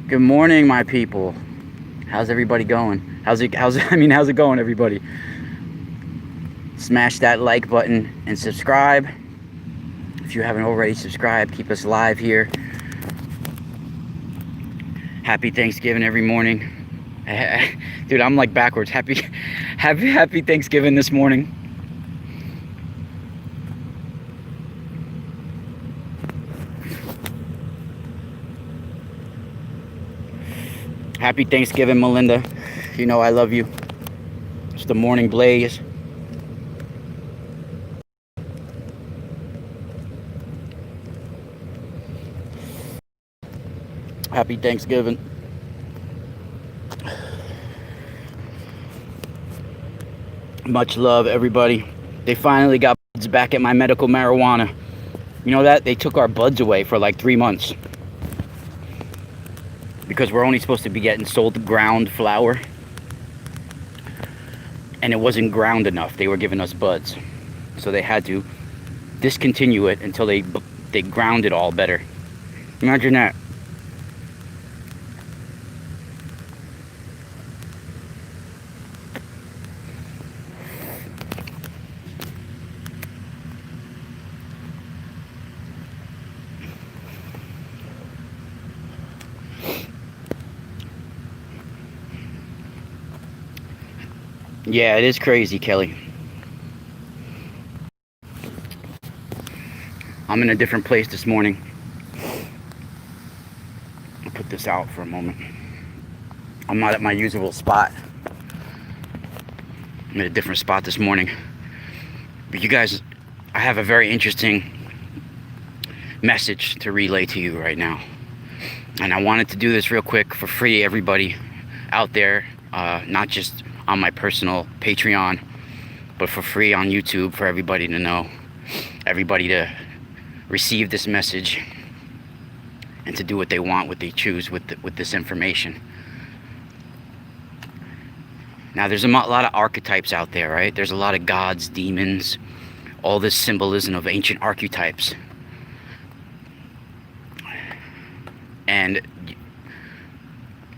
Good morning, my people. How's everybody going? How's it going, everybody? Smash that like button and subscribe. If you haven't already subscribed, keep us live here. Happy Thanksgiving every morning. Dude, I'm like backwards. Happy Thanksgiving this morning. Happy Thanksgiving, Melinda. You know I love you. It's the morning blaze. Happy Thanksgiving. Much love, everybody. They finally got buds back at my medical marijuana. You know that? They took our buds away for like 3 months. Because we're only supposed to be getting sold ground flower. And it wasn't ground enough. They were giving us buds. So they had to discontinue it until they ground it all better. Imagine that. Yeah, it is crazy, Kelly. I'm in a different place this morning. I'll put this out for a moment. I'm not at my usual spot. I'm at a different spot this morning. But you guys, I have a very interesting message to relay to you right now. And I wanted to do this real quick for free, everybody out there, not just on my personal Patreon, but for free on YouTube for everybody to know, everybody to receive this message and to do what they want, what they choose with this information. Now, there's a lot of archetypes out there, right? There's a lot of gods, demons, all this symbolism of ancient archetypes. And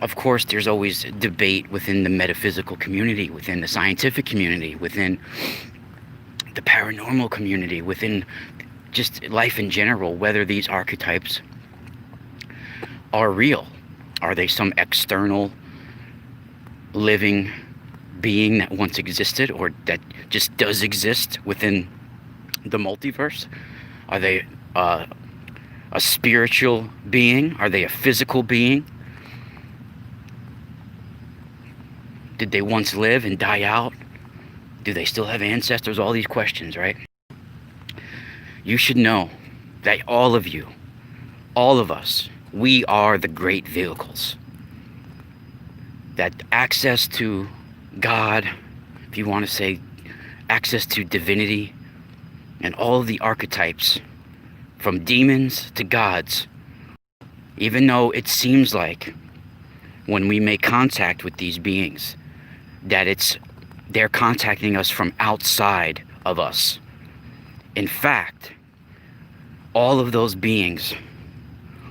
of course, there's always debate within the metaphysical community, within the scientific community, within the paranormal community, within just life in general, whether these archetypes are real. Are they some external living being that once existed, or that just does exist within the multiverse? Are they a spiritual being? Are they a physical being? Did they once live and die out? Do they still have ancestors? All these questions, right? You should know that all of you, all of us, we are the great vehicles. That access to God, if you want to say access to divinity, and all of the archetypes, from demons to gods, even though it seems like when we make contact with these beings, that they're contacting us from outside of us. In fact, all of those beings,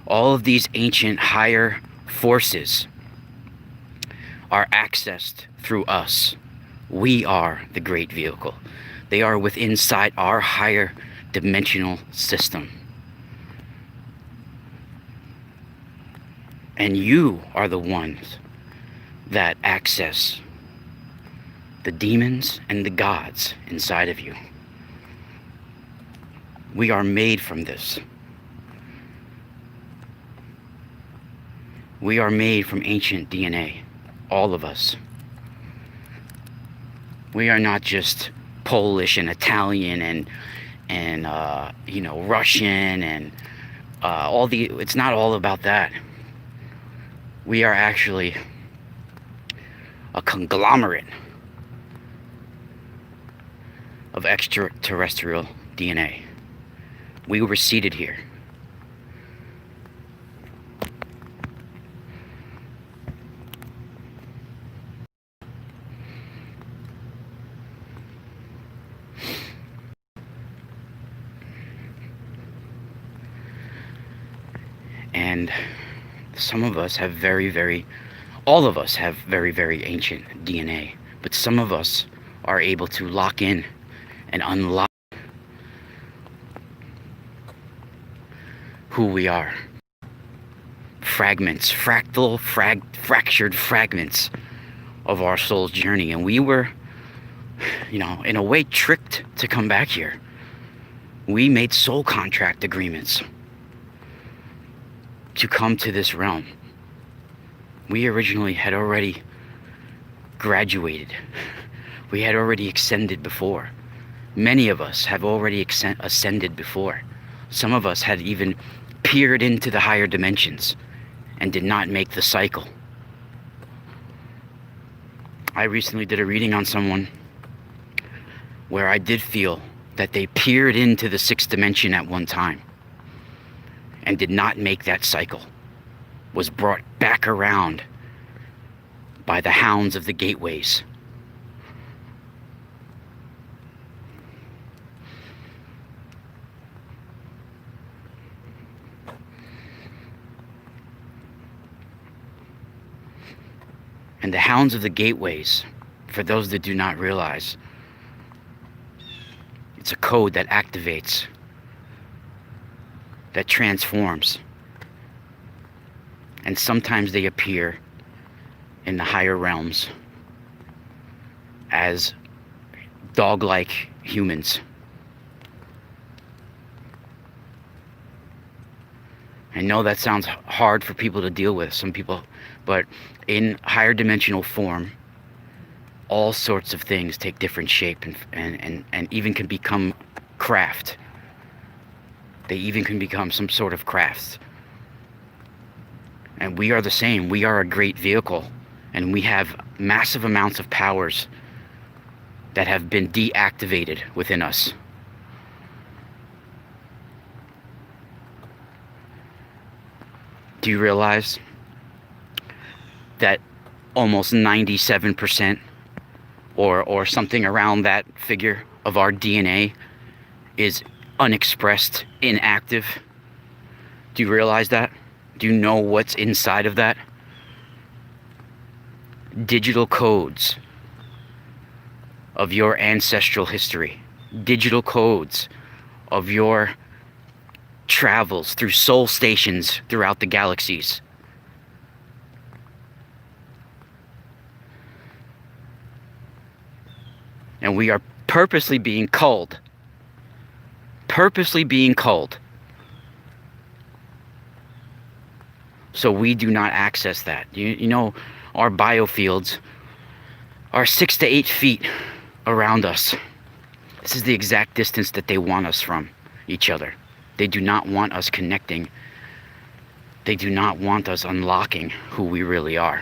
all of these ancient higher forces are accessed through us. We are the great vehicle. They are inside our higher dimensional system. And you are the ones that access the demons and the gods inside of you. We are made from this. We are made from ancient DNA, all of us. We are not just Polish and Italian and Russian and it's not all about that. We are actually a conglomerate of extraterrestrial DNA. We were seeded here. And some of us have all of us have very, very ancient DNA, but some of us are able to lock in and unlock who we are. Fragments, fractured fragments of our soul's journey. And we were, in a way, tricked to come back here. We made soul contract agreements to come to this realm. We originally had already graduated. We had already ascended before. Many of us have already ascended before. Some of us had even peered into the higher dimensions and did not make the cycle. I recently did a reading on someone where I did feel that they peered into the sixth dimension at one time and did not make that cycle, was brought back around by the hounds of the gateways. And the hounds of the gateways, for those that do not realize, it's a code that activates, that transforms. And sometimes they appear in the higher realms as dog-like humans. I know that sounds hard for people to deal with, some people, but in higher dimensional form, all sorts of things take different shape and even can become craft. They even can become some sort of crafts. And we are the same. We are a great vehicle, and we have massive amounts of powers that have been deactivated within us. Do you realize that almost 97% or something around that figure of our DNA is unexpressed, inactive? Do you realize that? Do you know what's inside of that? Digital codes of your ancestral history. Digital codes of your travels through soul stations throughout the galaxies. And we are purposely being culled. Purposely being culled. So we do not access that. You know, our biofields are 6 to 8 feet around us. This is the exact distance that they want us from each other. They do not want us connecting. They do not want us unlocking who we really are.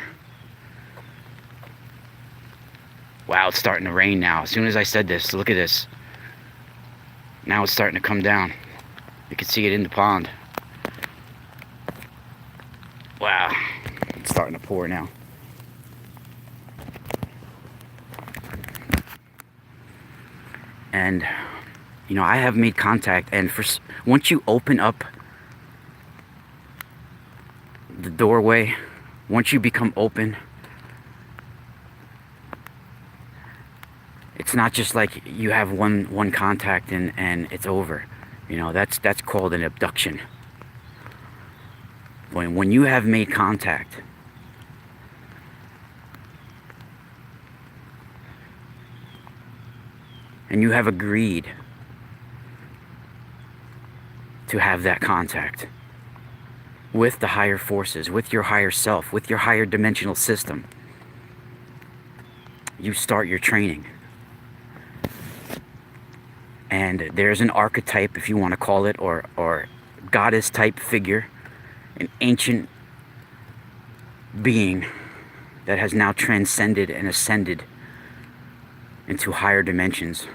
Wow, it's starting to rain now. As soon as I said this, look at this. Now it's starting to come down. You can see it in the pond. Wow, it's starting to pour now. And, you know, I have made contact, and once you open up the doorway, once you become open, it's not just like you have one contact and it's over. You know, that's called an abduction. When you have made contact, and you have agreed to have that contact with the higher forces, with your higher self, with your higher dimensional system, you start your training. And there's an archetype, if you want to call it, or goddess type figure, an ancient being that has now transcended and ascended into higher dimensions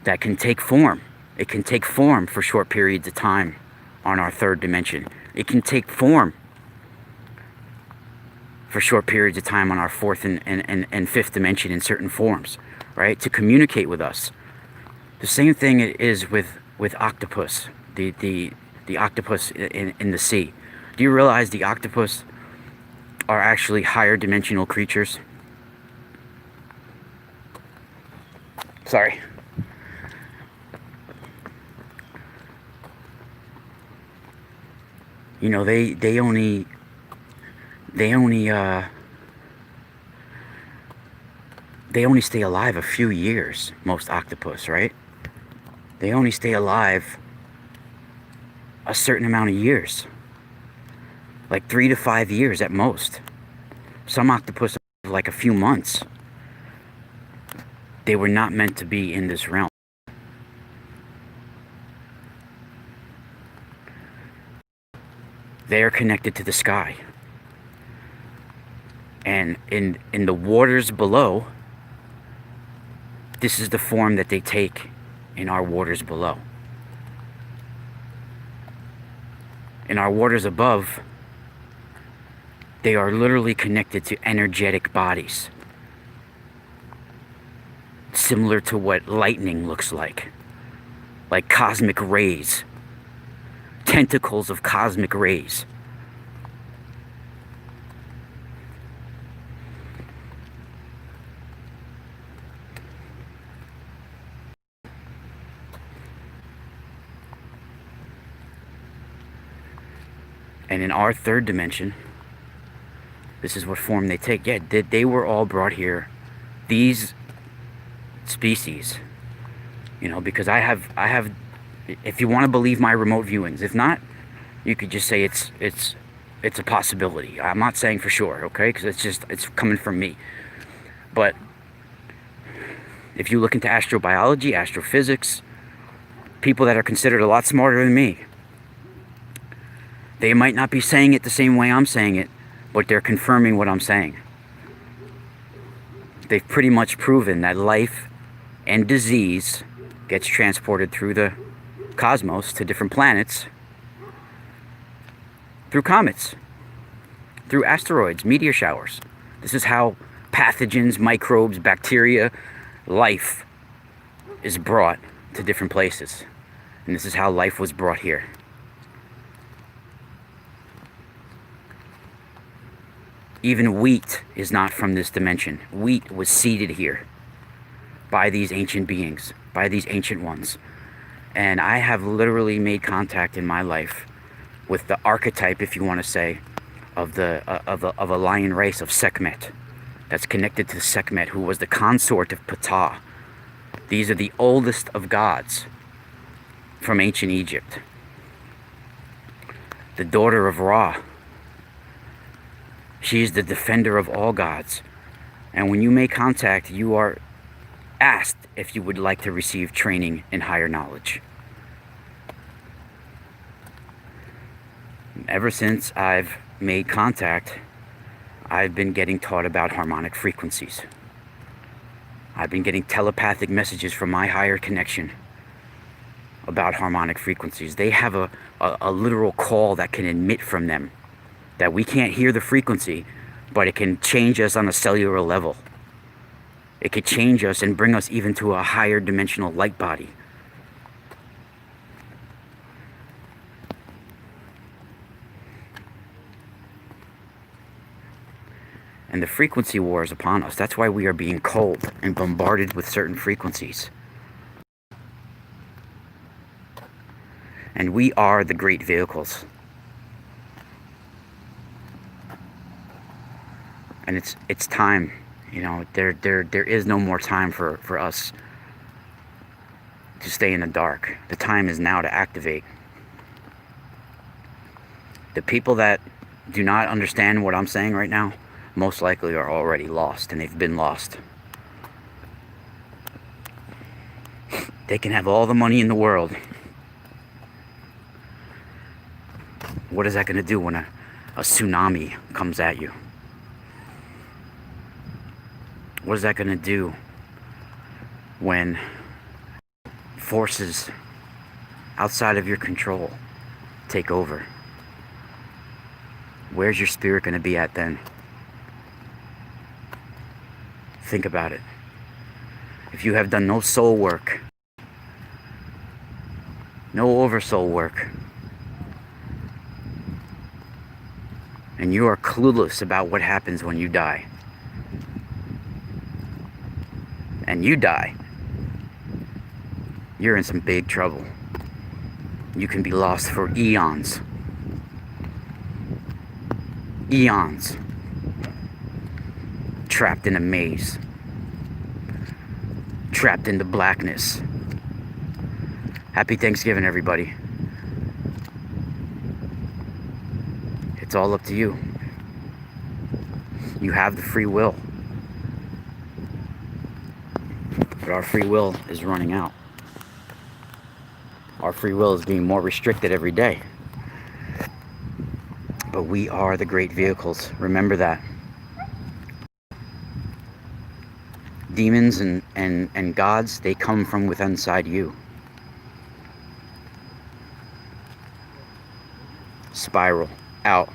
that can take form. It can take form for short periods of time on our third dimension. It can take form for short periods of time on our fourth and fifth dimension in certain forms, right? To communicate with us. The same thing is with Octopus, the octopus in the sea. Do you realize the octopus are actually higher dimensional creatures? Sorry. You know, they only stay alive a few years, most octopus, right? They only stay alive a certain amount of years. Like 3 to 5 years at most. Some octopus have like a few months. They were not meant to be in this realm. They are connected to the sky. And in the waters below, this is the form that they take in our waters below. In our waters above, they are literally connected to energetic bodies, similar to what lightning looks like cosmic rays, tentacles of cosmic rays. And in our third dimension, this is what form they take. Yeah, they were all brought here. These species, you know, because I have, if you want to believe my remote viewings, if not, you could just say it's a possibility. I'm not saying for sure, okay? Because it's coming from me. But if you look into astrobiology, astrophysics, people that are considered a lot smarter than me, they might not be saying it the same way I'm saying it, but they're confirming what I'm saying. They've pretty much proven that life and disease gets transported through the cosmos to different planets through comets, through asteroids, meteor showers. This is how pathogens, microbes, bacteria, life is brought to different places. And this is how life was brought here. Even wheat is not from this dimension. Wheat was seeded here by these ancient beings, by these ancient ones. And I have literally made contact in my life with the archetype, if you want to say, of a lion race of Sekhmet. That's connected to Sekhmet, who was the consort of Ptah. These are the oldest of gods from ancient Egypt. The daughter of Ra. She is the defender of all gods. And when you make contact, you are asked if you would like to receive training in higher knowledge. Ever since I've made contact, I've been getting taught about harmonic frequencies. I've been getting telepathic messages from my higher connection about harmonic frequencies. They have a literal call that can emit from them, that we can't hear the frequency, but it can change us on a cellular level. It could change us and bring us even to a higher dimensional light body. And the frequency war is upon us. That's why we are being cold and bombarded with certain frequencies. And we are the great vehicles. And it's time, you know, there is no more time for us to stay in the dark. The time is now to activate. The people that do not understand what I'm saying right now, most likely are already lost, and they've been lost. They can have all the money in the world. What is that going to do when a tsunami comes at you? What is that going to do when forces outside of your control take over? Where's your spirit going to be at then? Think about it. If you have done no soul work, no oversoul work, and you are clueless about what happens when you die, and you die, you're in some big trouble. You can be lost for eons. Eons. Trapped in a maze. Trapped into blackness. Happy Thanksgiving, everybody. It's all up to you. You have the free will. But our free will is running out. Our free will is being more restricted every day. But we are the great vehicles. Remember that. Demons and gods, they come from within inside you. Spiral out.